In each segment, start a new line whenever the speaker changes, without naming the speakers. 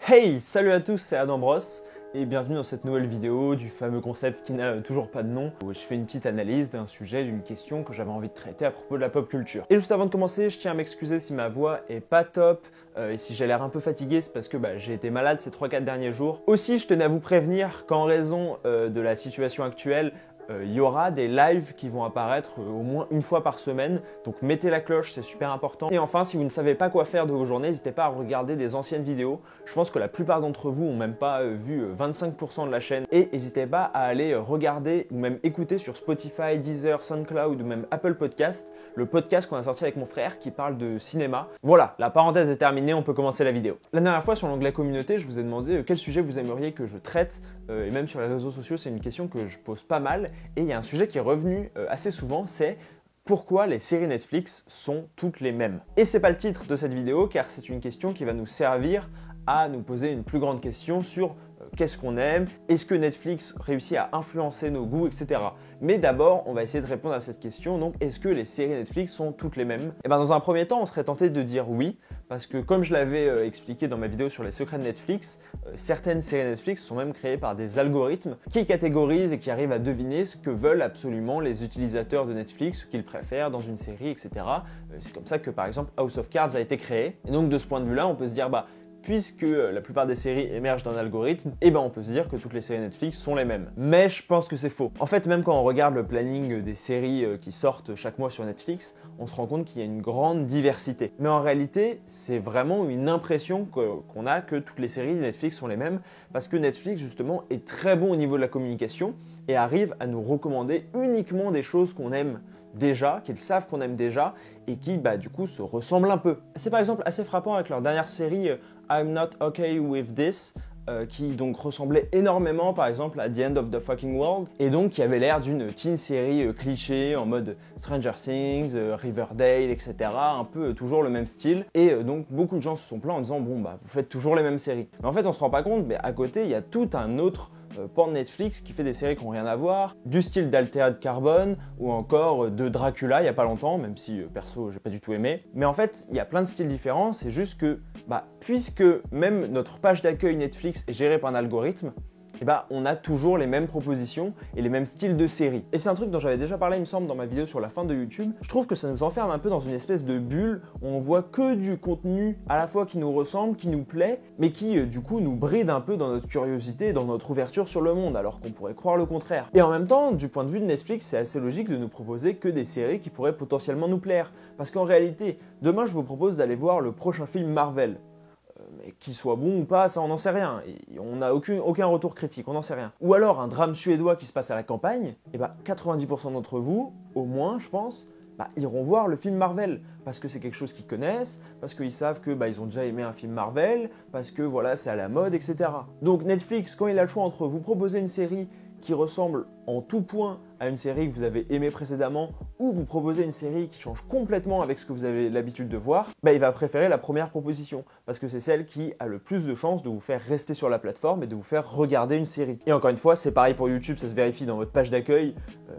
Hey, salut à tous, c'est Adam Bros et bienvenue dans cette nouvelle vidéo du fameux concept qui n'a toujours pas de nom, où je fais une petite analyse d'un sujet, d'une question que j'avais envie de traiter à propos de la pop culture. Et juste avant de commencer, je tiens à m'excuser si ma voix est pas top et si j'ai l'air un peu fatigué, c'est parce que j'ai été malade ces 3-4 derniers jours. Aussi, je tenais à vous prévenir qu'en raison de la situation actuelle, il y aura des lives qui vont apparaître au moins une fois par semaine, donc mettez la cloche, c'est super important. Et enfin, si vous ne savez pas quoi faire de vos journées, n'hésitez pas à regarder des anciennes vidéos. Je pense que la plupart d'entre vous n'ont même pas vu 25% de la chaîne. Et n'hésitez pas à aller regarder ou même écouter sur Spotify, Deezer, SoundCloud ou même Apple Podcast, le podcast qu'on a sorti avec mon frère qui parle de cinéma. Voilà, la parenthèse est terminée, on peut commencer la vidéo. La dernière fois sur l'onglet communauté, je vous ai demandé quel sujet vous aimeriez que je traite, et même sur les réseaux sociaux, c'est une question que je pose pas mal. Et il y a un sujet qui est revenu assez souvent, c'est pourquoi les séries Netflix sont toutes les mêmes. Et c'est pas le titre de cette vidéo car c'est une question qui va nous servir à nous poser une plus grande question sur qu'est-ce qu'on aime, est-ce que Netflix réussit à influencer nos goûts, etc. Mais d'abord, on va essayer de répondre à cette question, donc est-ce que les séries Netflix sont toutes les mêmes? Et dans un premier temps, on serait tenté de dire oui, parce que comme je l'avais expliqué dans ma vidéo sur les secrets de Netflix, certaines séries Netflix sont même créées par des algorithmes qui catégorisent et qui arrivent à deviner ce que veulent absolument les utilisateurs de Netflix, ce qu'ils préfèrent dans une série, etc. C'est comme ça que par exemple House of Cards a été créé. Et donc de ce point de vue-là, on peut se dire puisque la plupart des séries émergent d'un algorithme, on peut se dire que toutes les séries Netflix sont les mêmes. Mais je pense que c'est faux. En fait, même quand on regarde le planning des séries qui sortent chaque mois sur Netflix, on se rend compte qu'il y a une grande diversité. Mais en réalité, c'est vraiment une impression qu'on a que toutes les séries Netflix sont les mêmes, parce que Netflix, justement, est très bon au niveau de la communication et arrive à nous recommander uniquement des choses qu'on aime déjà, qu'ils savent qu'on aime déjà et qui du coup se ressemblent un peu. C'est par exemple assez frappant avec leur dernière série I'm Not Okay With This, qui donc ressemblait énormément par exemple à The End of the Fucking World et donc qui avait l'air d'une teen série cliché en mode Stranger Things, Riverdale, etc. Un peu toujours le même style et donc beaucoup de gens se sont plaints en disant vous faites toujours les mêmes séries. Mais en fait on se rend pas compte, mais à côté il y a tout un autre pour Netflix qui fait des séries qui n'ont rien à voir, du style d'Altered Carbone ou encore de Dracula il n'y a pas longtemps, même si perso j'ai pas du tout aimé. Mais en fait il y a plein de styles différents, c'est juste que puisque même notre page d'accueil Netflix est gérée par un algorithme, on a toujours les mêmes propositions et les mêmes styles de séries. Et c'est un truc dont j'avais déjà parlé, il me semble, dans ma vidéo sur la fin de YouTube. Je trouve que ça nous enferme un peu dans une espèce de bulle où on voit que du contenu à la fois qui nous ressemble, qui nous plaît, mais qui du coup nous bride un peu dans notre curiosité et dans notre ouverture sur le monde, alors qu'on pourrait croire le contraire. Et en même temps, du point de vue de Netflix, c'est assez logique de nous proposer que des séries qui pourraient potentiellement nous plaire. Parce qu'en réalité, demain je vous propose d'aller voir le prochain film Marvel. Mais qu'il soit bon ou pas, ça on n'en sait rien. Et on n'a aucun retour critique, on n'en sait rien. Ou alors un drame suédois qui se passe à la campagne, 90% d'entre vous, au moins je pense, iront voir le film Marvel. Parce que c'est quelque chose qu'ils connaissent, parce qu'ils savent que ils ont déjà aimé un film Marvel, parce que voilà c'est à la mode, etc. Donc Netflix, quand il a le choix entre vous proposer une série qui ressemble en tout point à une série que vous avez aimée précédemment ou vous proposer une série qui change complètement avec ce que vous avez l'habitude de voir, il va préférer la première proposition parce que c'est celle qui a le plus de chances de vous faire rester sur la plateforme et de vous faire regarder une série. Et encore une fois, c'est pareil pour YouTube, ça se vérifie dans votre page d'accueil,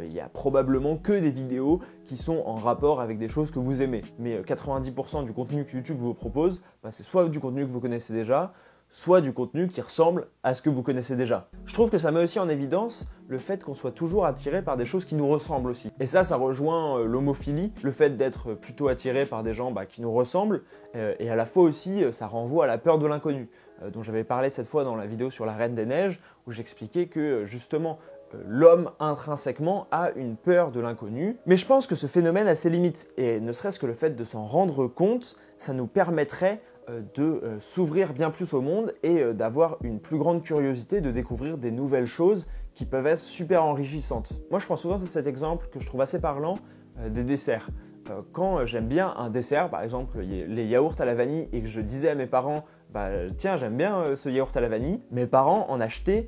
il y a probablement que des vidéos qui sont en rapport avec des choses que vous aimez. Mais 90% du contenu que YouTube vous propose, c'est soit du contenu que vous connaissez déjà, soit du contenu qui ressemble à ce que vous connaissez déjà. Je trouve que ça met aussi en évidence le fait qu'on soit toujours attiré par des choses qui nous ressemblent aussi. Et ça rejoint l'homophilie, le fait d'être plutôt attiré par des gens qui nous ressemblent, et à la fois aussi, ça renvoie à la peur de l'inconnu, dont j'avais parlé cette fois dans la vidéo sur la Reine des Neiges, où j'expliquais que justement, l'homme intrinsèquement a une peur de l'inconnu. Mais je pense que ce phénomène a ses limites, et ne serait-ce que le fait de s'en rendre compte, ça nous permettrait de s'ouvrir bien plus au monde et d'avoir une plus grande curiosité de découvrir des nouvelles choses qui peuvent être super enrichissantes. Moi je prends souvent cet exemple que je trouve assez parlant des desserts. Quand j'aime bien un dessert, par exemple les yaourts à la vanille, et que je disais à mes parents tiens j'aime bien ce yaourt à la vanille, mes parents en achetaient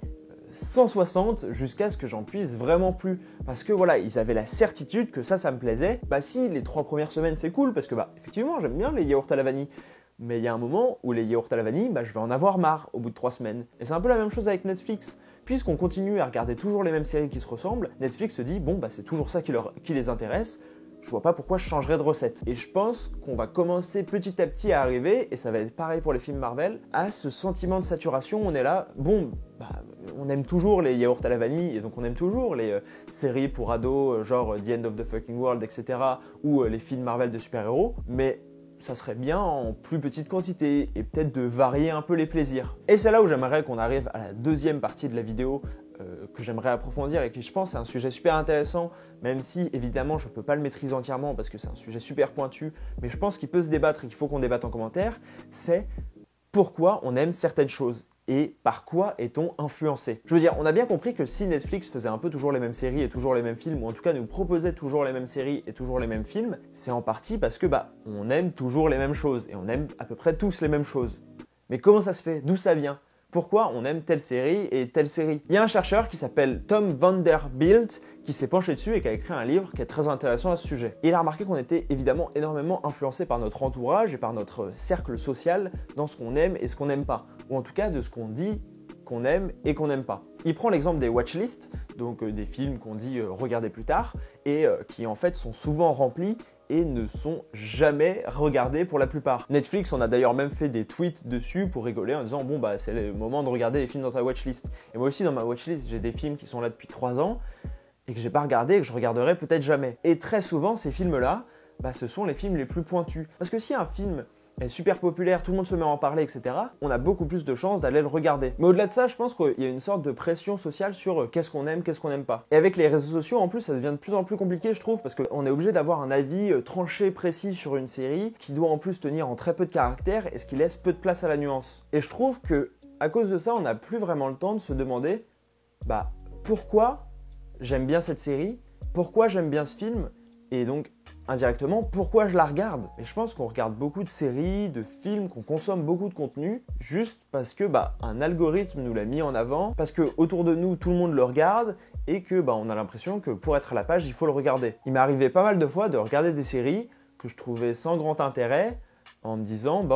160 jusqu'à ce que j'en puisse vraiment plus. Parce que voilà, ils avaient la certitude que ça me plaisait. Si les 3 premières semaines c'est cool, parce que effectivement j'aime bien les yaourts à la vanille. Mais il y a un moment où les yaourts à la vanille, je vais en avoir marre au bout de 3 semaines. Et c'est un peu la même chose avec Netflix. Puisqu'on continue à regarder toujours les mêmes séries qui se ressemblent, Netflix se dit c'est toujours ça qui les intéresse. je vois pas pourquoi je changerais de recette. Et je pense qu'on va commencer petit à petit à arriver, et ça va être pareil pour les films Marvel, à ce sentiment de saturation. On est là, bon, on aime toujours les yaourts à la vanille, et donc on aime toujours les séries pour ados, genre The End of the Fucking World, etc., ou les films Marvel de super-héros, mais ça serait bien en plus petite quantité et peut-être de varier un peu les plaisirs. Et c'est là où j'aimerais qu'on arrive à la deuxième partie de la vidéo que j'aimerais approfondir et qui je pense est un sujet super intéressant, même si évidemment je ne peux pas le maîtriser entièrement parce que c'est un sujet super pointu, mais je pense qu'il peut se débattre et qu'il faut qu'on débatte en commentaire, c'est pourquoi on aime certaines choses. Et par quoi est-on influencé? Je veux dire, on a bien compris que si Netflix faisait un peu toujours les mêmes séries et toujours les mêmes films, ou en tout cas nous proposait toujours les mêmes séries et toujours les mêmes films, c'est en partie parce que on aime toujours les mêmes choses et on aime à peu près tous les mêmes choses. Mais comment ça se fait? D'où ça vient? Pourquoi on aime telle série et telle série? Il y a un chercheur qui s'appelle Tom Vanderbilt qui s'est penché dessus et qui a écrit un livre qui est très intéressant à ce sujet. Et il a remarqué qu'on était évidemment énormément influencé par notre entourage et par notre cercle social dans ce qu'on aime et ce qu'on n'aime pas. Ou en tout cas de ce qu'on dit qu'on aime et qu'on n'aime pas. Il prend l'exemple des watchlists, donc des films qu'on dit regarder plus tard, et qui en fait sont souvent remplis et ne sont jamais regardés pour la plupart. Netflix en a d'ailleurs même fait des tweets dessus pour rigoler en disant bon c'est le moment de regarder les films dans ta watchlist. Et moi aussi dans ma watchlist j'ai des films qui sont là depuis 3 ans et que j'ai pas regardé et que je regarderai peut-être jamais. Et très souvent ces films-là, ce sont les films les plus pointus. Parce que si un film est super populaire, tout le monde se met à en parler, etc., on a beaucoup plus de chances d'aller le regarder. Mais au-delà de ça, je pense qu'il y a une sorte de pression sociale sur qu'est-ce qu'on aime, qu'est-ce qu'on n'aime pas. Et avec les réseaux sociaux, en plus, ça devient de plus en plus compliqué, je trouve, parce qu'on est obligé d'avoir un avis tranché, précis sur une série, qui doit en plus tenir en très peu de caractères, et ce qui laisse peu de place à la nuance. Et je trouve que, à cause de ça, on n'a plus vraiment le temps de se demander, pourquoi j'aime bien cette série, pourquoi j'aime bien ce film, et donc, indirectement, pourquoi je la regarde? Et je pense qu'on regarde beaucoup de séries, de films, qu'on consomme beaucoup de contenu, juste parce que un algorithme nous l'a mis en avant, parce que autour de nous, tout le monde le regarde, et que on a l'impression que pour être à la page, il faut le regarder. Il m'est arrivé pas mal de fois de regarder des séries que je trouvais sans grand intérêt, en me disant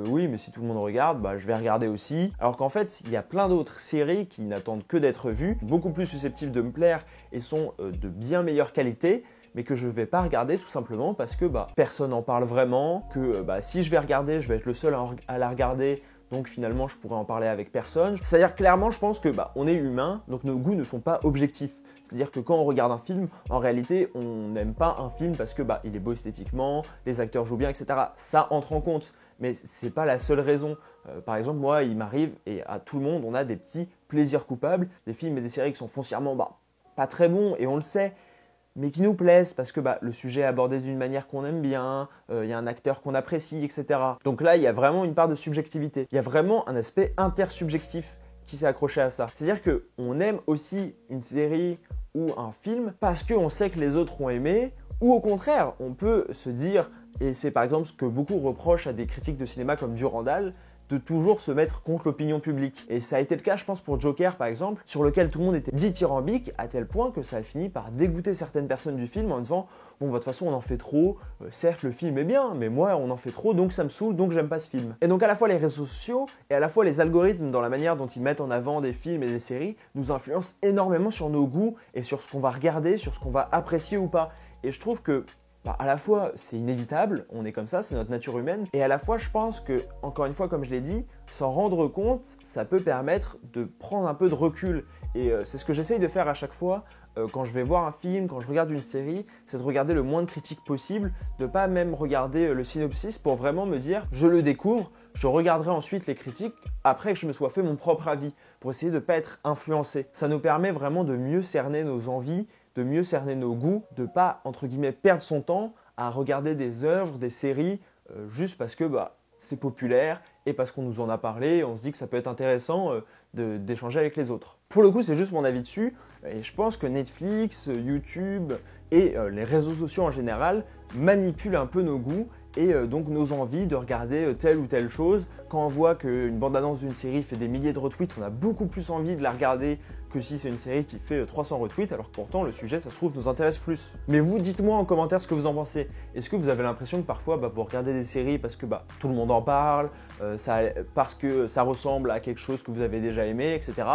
oui mais si tout le monde regarde je vais regarder aussi, alors qu'en fait il y a plein d'autres séries qui n'attendent que d'être vues, beaucoup plus susceptibles de me plaire et sont de bien meilleure qualité, mais que je ne vais pas regarder tout simplement parce que personne n'en parle vraiment, que si je vais regarder, je vais être le seul à la regarder, donc finalement je pourrais en parler avec personne. C'est-à-dire clairement je pense que on est humain, donc nos goûts ne sont pas objectifs. C'est-à-dire que quand on regarde un film, en réalité on n'aime pas un film parce que il est beau esthétiquement, les acteurs jouent bien, etc. Ça entre en compte, mais c'est pas la seule raison. Par exemple moi il m'arrive, et à tout le monde on a des petits plaisirs coupables, des films et des séries qui sont foncièrement pas très bons et on le sait, mais qui nous plaisent parce que le sujet est abordé d'une manière qu'on aime bien, il y a un acteur qu'on apprécie, etc. Donc là, il y a vraiment une part de subjectivité. Il y a vraiment un aspect intersubjectif qui s'est accroché à ça. C'est-à-dire qu'on aime aussi une série ou un film parce qu'on sait que les autres ont aimé, ou au contraire, on peut se dire, et c'est par exemple ce que beaucoup reprochent à des critiques de cinéma comme Durandal, de toujours se mettre contre l'opinion publique. Et ça a été le cas, je pense, pour Joker, par exemple, sur lequel tout le monde était dithyrambique, à tel point que ça a fini par dégoûter certaines personnes du film en disant « Bon, de toute façon, on en fait trop, certes, le film est bien, mais moi, on en fait trop, donc ça me saoule, donc j'aime pas ce film. » Et donc, à la fois les réseaux sociaux et à la fois les algorithmes, dans la manière dont ils mettent en avant des films et des séries, nous influencent énormément sur nos goûts et sur ce qu'on va regarder, sur ce qu'on va apprécier ou pas. Et je trouve que à la fois, c'est inévitable, on est comme ça, c'est notre nature humaine, et à la fois, je pense que, encore une fois, comme je l'ai dit, s'en rendre compte, ça peut permettre de prendre un peu de recul. Et c'est ce que j'essaye de faire à chaque fois, quand je vais voir un film, quand je regarde une série, c'est de regarder le moins de critiques possible, de pas même regarder le synopsis pour vraiment me dire, je le découvre, je regarderai ensuite les critiques après que je me sois fait mon propre avis, pour essayer de ne pas être influencé. Ça nous permet vraiment de mieux cerner nos envies, de mieux cerner nos goûts, de pas, entre guillemets, perdre son temps à regarder des œuvres, des séries, juste parce que c'est populaire et parce qu'on nous en a parlé et on se dit que ça peut être intéressant d'échanger avec les autres. Pour le coup, c'est juste mon avis dessus, et je pense que Netflix, YouTube et les réseaux sociaux en général manipulent un peu nos goûts et donc nos envies de regarder telle ou telle chose. Quand on voit qu'une bande-annonce d'une série fait des milliers de retweets, on a beaucoup plus envie de la regarder que si c'est une série qui fait 300 retweets, alors que pourtant le sujet, ça se trouve, nous intéresse plus. Mais vous, dites-moi en commentaire ce que vous en pensez. Est-ce que vous avez l'impression que parfois vous regardez des séries parce que tout le monde en parle, parce que ça ressemble à quelque chose que vous avez déjà aimé, etc.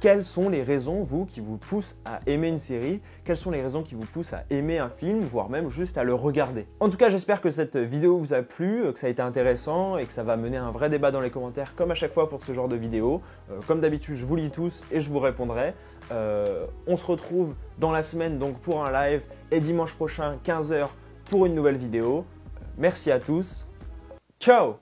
quelles sont les raisons, vous, qui vous poussent à aimer une série? Quelles sont les raisons qui vous poussent à aimer un film, voire même juste à le regarder? En tout cas, j'espère que cette vidéo vous a plu, que ça a été intéressant et que ça va mener un vrai débat dans les commentaires, comme à chaque fois pour ce genre de vidéo. Comme d'habitude, je vous lis tous et je vous répondrai. On se retrouve dans la semaine donc pour un live et dimanche prochain, 15 h, pour une nouvelle vidéo. Merci à tous. Ciao!